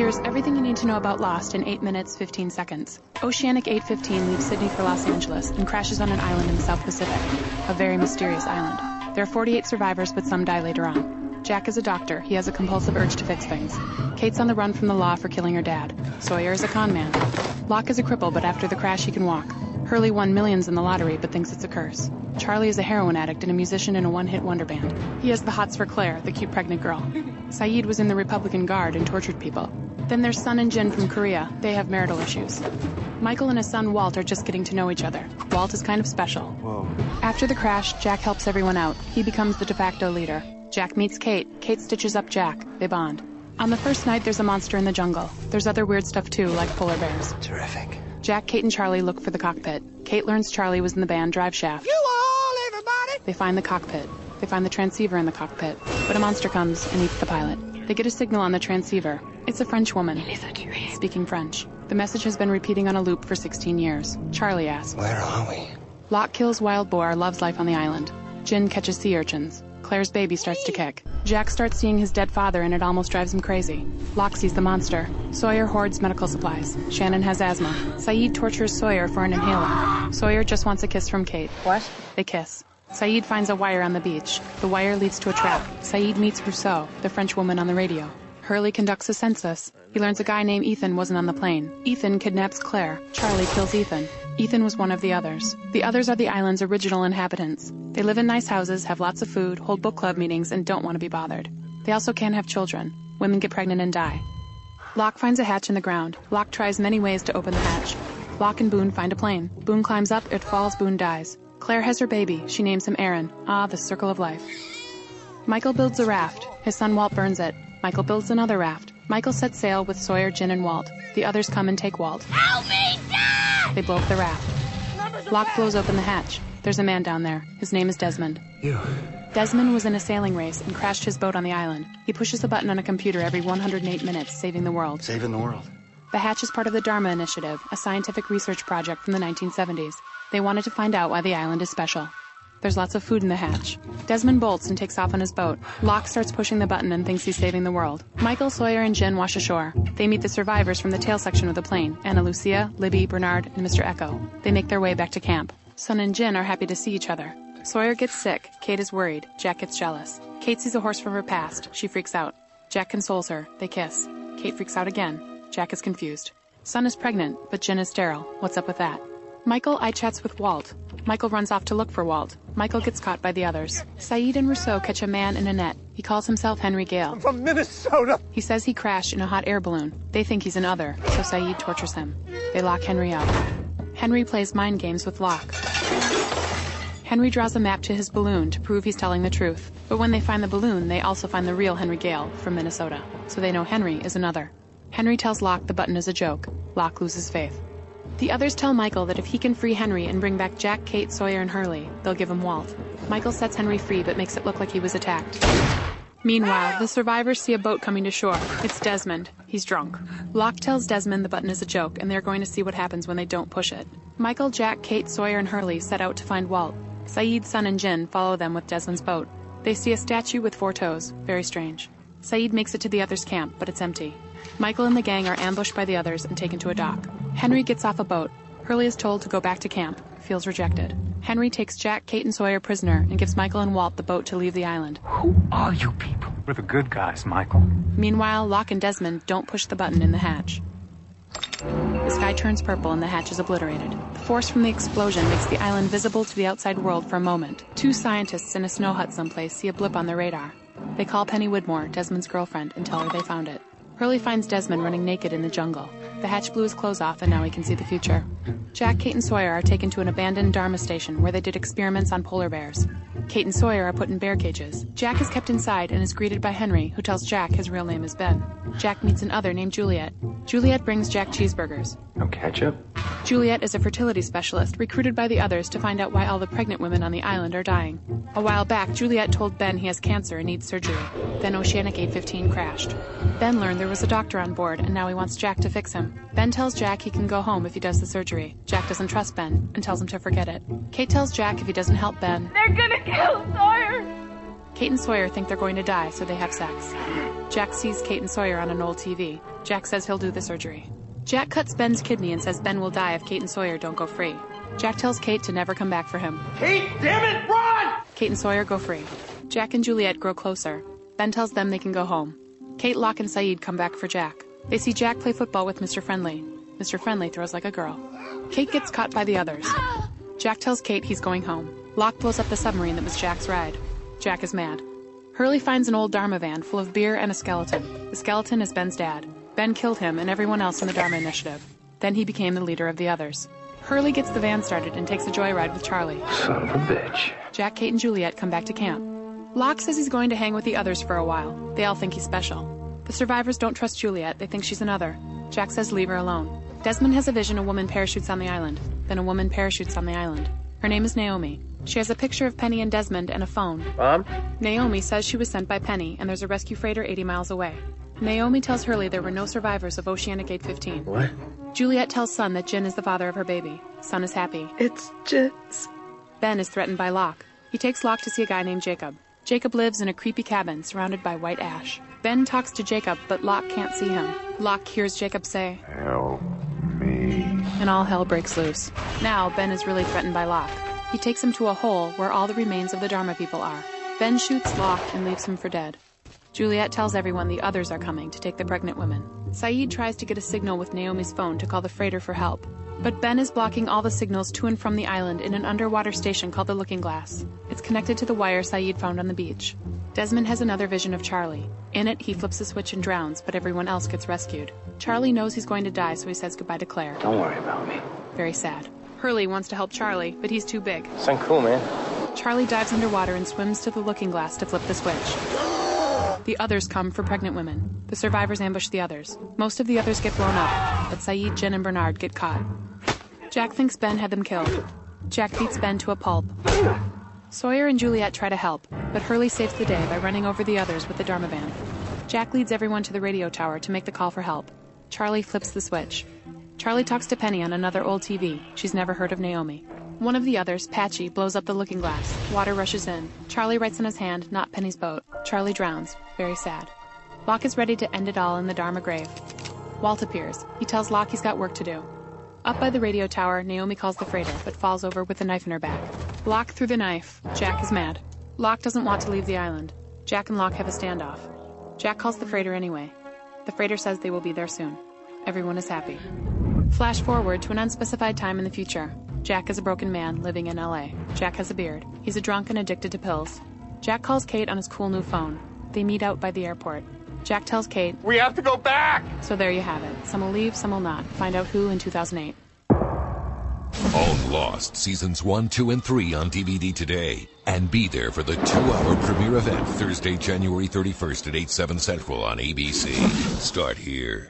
Here's everything you need to know about Lost in 8 minutes, 15 seconds. Oceanic 815 leaves Sydney for Los Angeles and crashes on an island in the South Pacific. A very mysterious island. There are 48 survivors, but some die later on. Jack is a doctor. He has a compulsive urge to fix things. Kate's on the run from the law for killing her dad. Sawyer is a con man. Locke is a cripple, but after the crash he can walk. Hurley won millions in the lottery, but thinks it's a curse. Charlie is a heroin addict and a musician in a one-hit wonder band. He has the hots for Claire, the cute pregnant girl. Saeed was in the Republican Guard and tortured people. Then there's Sun and Jin from Korea. They have marital issues. Michael and his son Walt are just getting to know each other. Walt is kind of special. Whoa. After the crash, Jack helps everyone out. He becomes the de facto leader. Jack meets Kate. Kate stitches up Jack. They bond. On the first night, there's a monster in the jungle. There's other weird stuff too, like polar bears. Terrific. Jack, Kate, and Charlie look for the cockpit. Kate learns Charlie was in the band Drive Shaft. You all, everybody! They find the cockpit. They find the transceiver in the cockpit. But a monster comes and eats the pilot. They get a signal on the transceiver. It's a French woman, speaking French. The message has been repeating on a loop for 16 years. Charlie asks, Where are we? Locke kills wild boar, loves life on the island. Jin catches sea urchins. Claire's baby starts to kick. Jack starts seeing his dead father and it almost drives him crazy. Locke sees the monster. Sawyer hoards medical supplies. Shannon has asthma. Saeed tortures Sawyer for an inhaler. Sawyer just wants a kiss from Kate. What? They kiss. Saeed finds a wire on the beach. The wire leads to a trap. Saeed meets Rousseau, the French woman on the radio. Hurley conducts a census. He learns a guy named Ethan wasn't on the plane. Ethan kidnaps Claire. Charlie kills Ethan. Ethan was one of the others. The others are the island's original inhabitants. They live in nice houses, have lots of food, hold book club meetings, and don't want to be bothered. They also can't have children. Women get pregnant and die. Locke finds a hatch in the ground. Locke tries many ways to open the hatch. Locke and Boone find a plane. Boone climbs up, it falls, Boone dies. Claire has her baby. She names him Aaron. Ah, the circle of life. Michael builds a raft. His son Walt burns it. Michael builds another raft. Michael sets sail with Sawyer, Jin, and Walt. The others come and take Walt. Help me, Dad! They blow up the raft. Locke blows open the hatch. There's a man down there. His name is Desmond. You. Desmond was in a sailing race and crashed his boat on the island. He pushes a button on a computer every 108 minutes, saving the world. Saving the world. The hatch is part of the Dharma Initiative, a scientific research project from the 1970s. They wanted to find out why the island is special. There's lots of food in the hatch. Desmond bolts and takes off on his boat. Locke starts pushing the button and thinks he's saving the world. Michael, Sawyer, and Jin wash ashore. They meet the survivors from the tail section of the plane, Ana Lucia, Libby, Bernard, and Mr. Echo. They make their way back to camp. Sun and Jin are happy to see each other. Sawyer gets sick. Kate is worried. Jack gets jealous. Kate sees a horse from her past. She freaks out. Jack consoles her. They kiss. Kate freaks out again. Jack is confused. Sun is pregnant, but Jin is sterile. What's up with that? Michael eye-chats with Walt. Michael runs off to look for Walt. Michael gets caught by the others. Saeed and Rousseau catch a man in a net. He calls himself Henry Gale. I'm from Minnesota! He says he crashed in a hot air balloon. They think he's an other, so Saeed tortures him. They lock Henry up. Henry plays mind games with Locke. Henry draws a map to his balloon to prove he's telling the truth. But when they find the balloon, they also find the real Henry Gale from Minnesota. So they know Henry is another. Henry tells Locke the button is a joke. Locke loses faith. The others tell Michael that if he can free Henry and bring back Jack, Kate, Sawyer, and Hurley, they'll give him Walt. Michael sets Henry free but makes it look like he was attacked. Meanwhile, the survivors see a boat coming to shore. It's Desmond. He's drunk. Locke tells Desmond the button is a joke, and they're going to see what happens when they don't push it. Michael, Jack, Kate, Sawyer, and Hurley set out to find Walt. Saeed, Sun, and Jin follow them with Desmond's boat. They see a statue with 4 toes. Very strange. Saeed makes it to the others' camp, but it's empty. Michael and the gang are ambushed by the others and taken to a dock. Henry gets off a boat. Hurley is told to go back to camp. Feels rejected. Henry takes Jack, Kate, and Sawyer prisoner and gives Michael and Walt the boat to leave the island. Who are you people? We're the good guys, Michael. Meanwhile, Locke and Desmond don't push the button in the hatch. The sky turns purple and the hatch is obliterated. The force from the explosion makes the island visible to the outside world for a moment. 2 scientists in a snow hut someplace see a blip on their radar. They call Penny Widmore, Desmond's girlfriend, and tell her they found it. Hurley finds Desmond running naked in the jungle. The hatch blew his clothes off and now he can see the future. Jack, Kate, and Sawyer are taken to an abandoned Dharma station where they did experiments on polar bears. Kate and Sawyer are put in bear cages. Jack is kept inside and is greeted by Henry, who tells Jack his real name is Ben. Jack meets an other named Juliet. Juliet brings Jack cheeseburgers. No ketchup? Juliet is a fertility specialist recruited by the others to find out why all the pregnant women on the island are dying. A while back, Juliet told Ben he has cancer and needs surgery. Then Oceanic 815 crashed. Ben learned there was a doctor on board, and now he wants Jack to fix him. Ben tells Jack he can go home if he does the surgery. Jack doesn't trust Ben and tells him to forget it. Kate tells Jack if he doesn't help Ben, they're gonna kill Sawyer! Kate and Sawyer think they're going to die, so they have sex. Jack sees Kate and Sawyer on an old TV. Jack says he'll do the surgery. Jack cuts Ben's kidney and says Ben will die if Kate and Sawyer don't go free. Jack tells Kate to never come back for him. Kate, damn it, run! Kate and Sawyer go free. Jack and Juliet grow closer. Ben tells them they can go home. Kate, Locke, and Saeed come back for Jack. They see Jack play football with Mr. Friendly. Mr. Friendly throws like a girl. Kate gets caught by the others. Jack tells Kate he's going home. Locke blows up the submarine that was Jack's ride. Jack is mad. Hurley finds an old Dharma van full of beer and a skeleton. The skeleton is Ben's dad. Ben killed him and everyone else in the Dharma Initiative. Then he became the leader of the others. Hurley gets the van started and takes a joyride with Charlie. Son of a bitch. Jack, Kate, and Juliet come back to camp. Locke says he's going to hang with the others for a while. They all think he's special. The survivors don't trust Juliet. They think she's another. Jack says leave her alone. Desmond has a vision a woman parachutes on the island. Then a woman parachutes on the island. Her name is Naomi. She has a picture of Penny and Desmond and a phone. Mom? Naomi says she was sent by Penny, and there's a rescue freighter 80 miles away. Naomi tells Hurley there were no survivors of Oceanic 815. What? Juliet tells Sun that Jin is the father of her baby. Sun is happy. It's Jin's. Ben is threatened by Locke. He takes Locke to see a guy named Jacob. Jacob lives in a creepy cabin surrounded by white ash. Ben talks to Jacob, but Locke can't see him. Locke hears Jacob say, Help me. and all hell breaks loose. Now, Ben is really threatened by Locke. He takes him to a hole where all the remains of the Dharma people are. Ben shoots Locke and leaves him for dead. Juliet tells everyone the others are coming to take the pregnant women. Saeed tries to get a signal with Naomi's phone to call the freighter for help. But Ben is blocking all the signals to and from the island in an underwater station called the Looking Glass. It's connected to the wire Saeed found on the beach. Desmond has another vision of Charlie. In it, he flips a switch and drowns, but everyone else gets rescued. Charlie knows he's going to die, so he says goodbye to Claire. Don't worry about me. Very sad. Hurley wants to help Charlie, but he's too big. Sound cool, man. Charlie dives underwater and swims to the Looking Glass to flip the switch. The others come for pregnant women. The survivors ambush the others. Most of the others get blown up, but Saeed, Jen, and Bernard get caught. Jack thinks Ben had them killed. Jack beats Ben to a pulp. Sawyer and Juliet try to help, but Hurley saves the day by running over the others with the Dharma van. Jack leads everyone to the radio tower to make the call for help. Charlie flips the switch. Charlie talks to Penny on another old TV. She's never heard of Naomi. One of the others, Patchy, blows up the Looking Glass. Water rushes in. Charlie writes in his hand, not Penny's boat. Charlie drowns. Very sad. Locke is ready to end it all in the Dharma grave. Walt appears. He tells Locke he's got work to do. Up by the radio tower, Naomi calls the freighter, but falls over with a knife in her back. Locke threw the knife. Jack is mad. Locke doesn't want to leave the island. Jack and Locke have a standoff. Jack calls the freighter anyway. The freighter says they will be there soon. Everyone is happy. Flash forward to an unspecified time in the future. Jack is a broken man living in LA. Jack has a beard. He's a drunk and addicted to pills. Jack calls Kate on his cool new phone. They meet out by the airport. Jack tells Kate, We have to go back! so there you have it. Some will leave, some will not. Find out who in 2008. Own Lost Seasons 1, 2, and 3 on DVD today. And be there for the 2-hour premiere event Thursday, January 31st at 8/7 Central on ABC. Start here.